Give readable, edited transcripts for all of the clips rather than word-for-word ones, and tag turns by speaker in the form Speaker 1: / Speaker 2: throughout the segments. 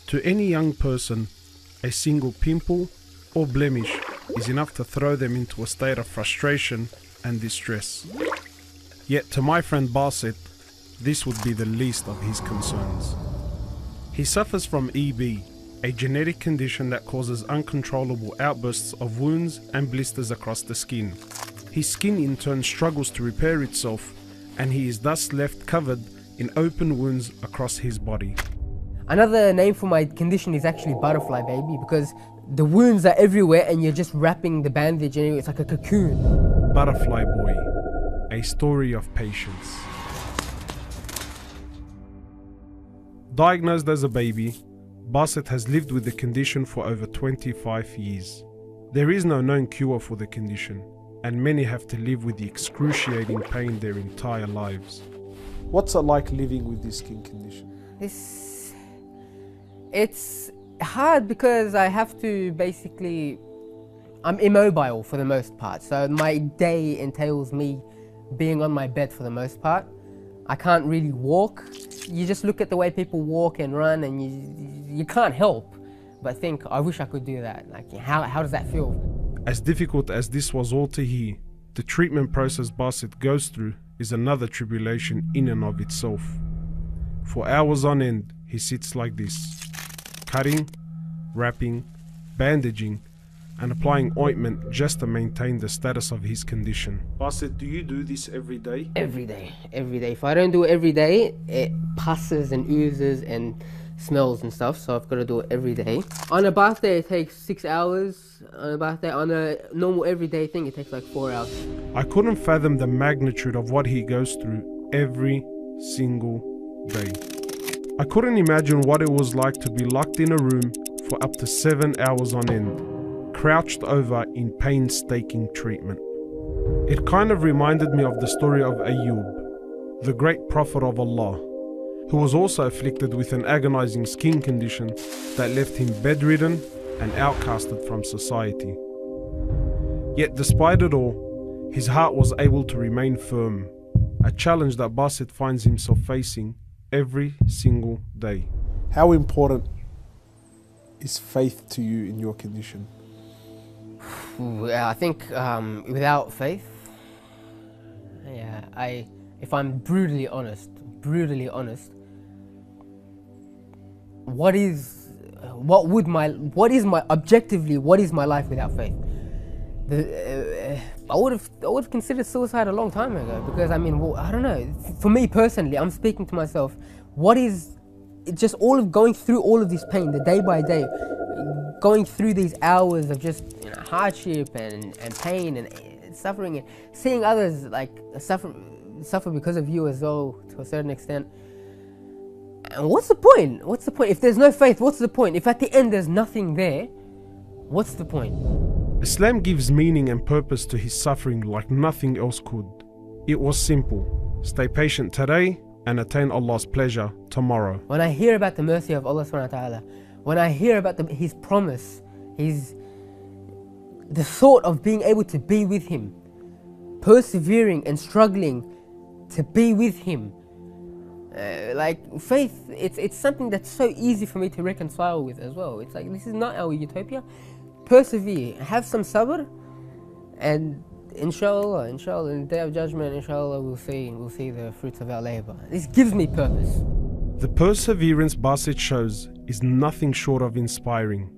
Speaker 1: To any young person, a single pimple or blemish is enough to throw them into a state of frustration and distress. Yet to my friend Basit, this would be the least of his concerns. He suffers from EB, a genetic condition that causes uncontrollable outbursts of wounds and blisters across the skin. His skin in turn struggles to repair itself, and he is thus left covered in open wounds across his body.
Speaker 2: Another name for my condition is actually butterfly baby, because the wounds are everywhere and you're just wrapping the bandage and it's like a cocoon.
Speaker 1: Butterfly Boy, a story of patience. Diagnosed as a baby, Basit has lived with the condition for over 25 years. There is no known cure for the condition, and many have to live with the excruciating pain their entire lives. What's it like living with this skin condition?
Speaker 2: It's hard because I have to I'm immobile for the most part. So my day entails me being on my bed for the most part. I can't really walk. You just look at the way people walk and run and you can't help but think, I wish I could do that. Like, how does that feel?
Speaker 1: As difficult as this was all to hear, the treatment process Basit goes through is another tribulation in and of itself. For hours on end, he sits like this, cutting, wrapping, bandaging, and applying ointment just to maintain the status of his condition. Basit, do you do this every day?
Speaker 2: Every day. If I don't do it every day, it passes and oozes and smells and stuff, so I've got to do it every day. On a bath day, it takes 6 hours. On a normal everyday thing, it takes like 4 hours.
Speaker 1: I couldn't fathom the magnitude of what he goes through every single day. I couldn't imagine what it was like to be locked in a room for up to 7 hours on end, crouched over in painstaking treatment. It kind of reminded me of the story of Ayub, the great prophet of Allah, who was also afflicted with an agonizing skin condition that left him bedridden and outcasted from society. Yet despite it all, his heart was able to remain firm, a challenge that Basit finds himself facing every single day. How important is faith to you in your condition?
Speaker 2: I think without faith, if I'm brutally honest, what is my life without faith? I would have considered suicide a long time ago, because I don't know. For me personally, I'm speaking to myself. It's just going through all of this pain, the day by day, going through these hours of just hardship and pain and suffering, and seeing others like suffer because of you as well, to a certain extent. And what's the point? If there's no faith, what's the point? If at the end there's nothing there, what's the point?
Speaker 1: Islam gives meaning and purpose to his suffering like nothing else could. It was simple: stay patient today and attain Allah's pleasure tomorrow.
Speaker 2: When I hear about the mercy of Allah subhanahu wa ta'ala, when I hear about His promise, the thought of being able to be with Him, persevering and struggling to be with Him, like faith, it's something that's so easy for me to reconcile with as well. It's like, this is not our utopia. Persevere, have some sabr, and inshallah, in the day of judgment, inshallah, we'll see the fruits of our labor. This gives me purpose.
Speaker 1: The perseverance Basit shows is nothing short of inspiring.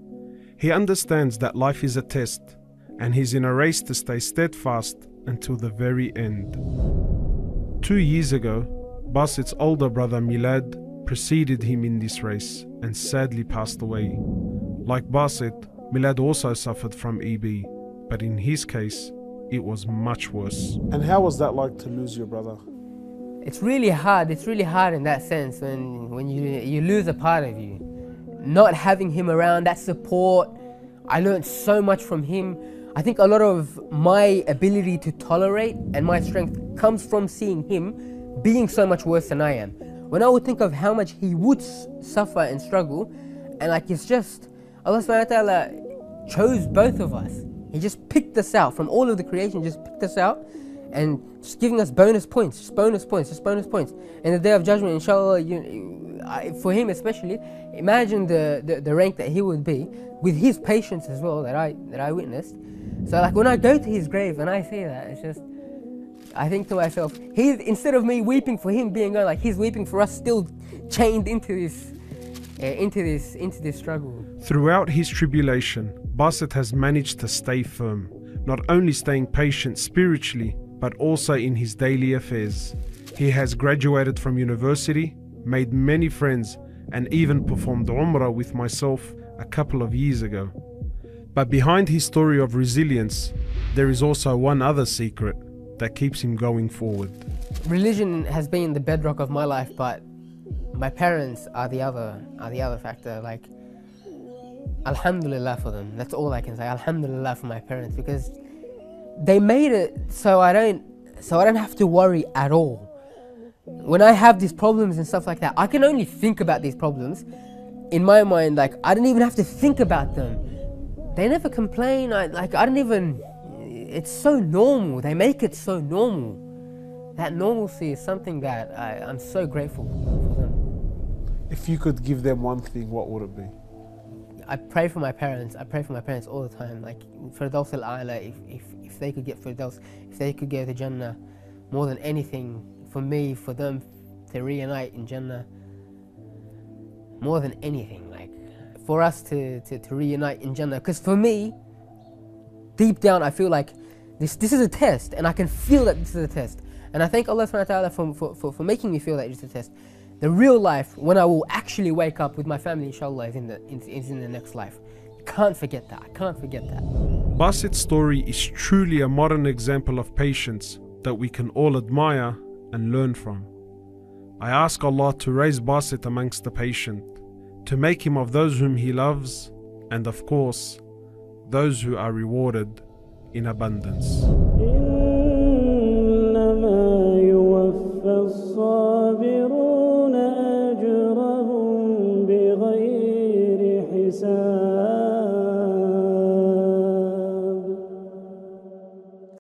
Speaker 1: He understands that life is a test, and he's in a race to stay steadfast until the very end. 2 years ago, Basit's older brother Milad preceded him in this race and sadly passed away. Like Basit, Milad also suffered from EB, but in his case, it was much worse. And how was that like to lose your brother?
Speaker 2: It's really hard in that sense when you lose a part of you. Not having him around, that support, I learned so much from him. I think a lot of my ability to tolerate and my strength comes from seeing him being so much worse than I am. When I would think of how much he would suffer and struggle, and like, it's just, Allah subhanahu wa ta'ala chose both of us. He just picked us out from all of the creation, just picked us out and just giving us bonus points. In the day of judgment, inshallah, for him especially, imagine the rank that he would be with his patience as well that I witnessed. So like when I go to his grave and I see that, it's just, I think to myself, instead of me weeping for him being gone, like he's weeping for us still chained into this struggle.
Speaker 1: Throughout his tribulation, Basit has managed to stay firm, not only staying patient spiritually, but also in his daily affairs. He has graduated from university, made many friends, and even performed Umrah with myself a couple of years ago. But behind his story of resilience, there is also one other secret that keeps him going forward.
Speaker 2: Religion has been the bedrock of my life, but my parents are the other factor. Like, alhamdulillah for them. That's all I can say. Alhamdulillah for my parents, because they made it so I don't have to worry at all. When I have these problems and stuff like that, I can only think about these problems. In my mind, like, I don't even have to think about them. They never complain. It's so normal. They make it so normal. That normalcy is something that I'm so grateful for them.
Speaker 1: If you could give them one thing, what would it be?
Speaker 2: I pray for my parents. I pray for my parents all the time. Like, Firdaus al-A'la, if they could get Firdaus, if they could get the Jannah, more than anything, for me, for them to reunite in Jannah, more than anything, like, for us to reunite in Jannah. Because for me, deep down, I feel like this is a test, and I can feel that this is a test. And I thank Allah subhanahu wa ta'ala for making me feel that it's a test. The real life, when I will actually wake up with my family, inshallah, is in the next life. Can't forget that. I can't forget that.
Speaker 1: Basit's story is truly a modern example of patience that we can all admire and learn from. I ask Allah to raise Basit amongst the patient, to make him of those whom he loves, and of course, those who are rewarded in abundance.
Speaker 3: الصابرون أجرهم بغير حساب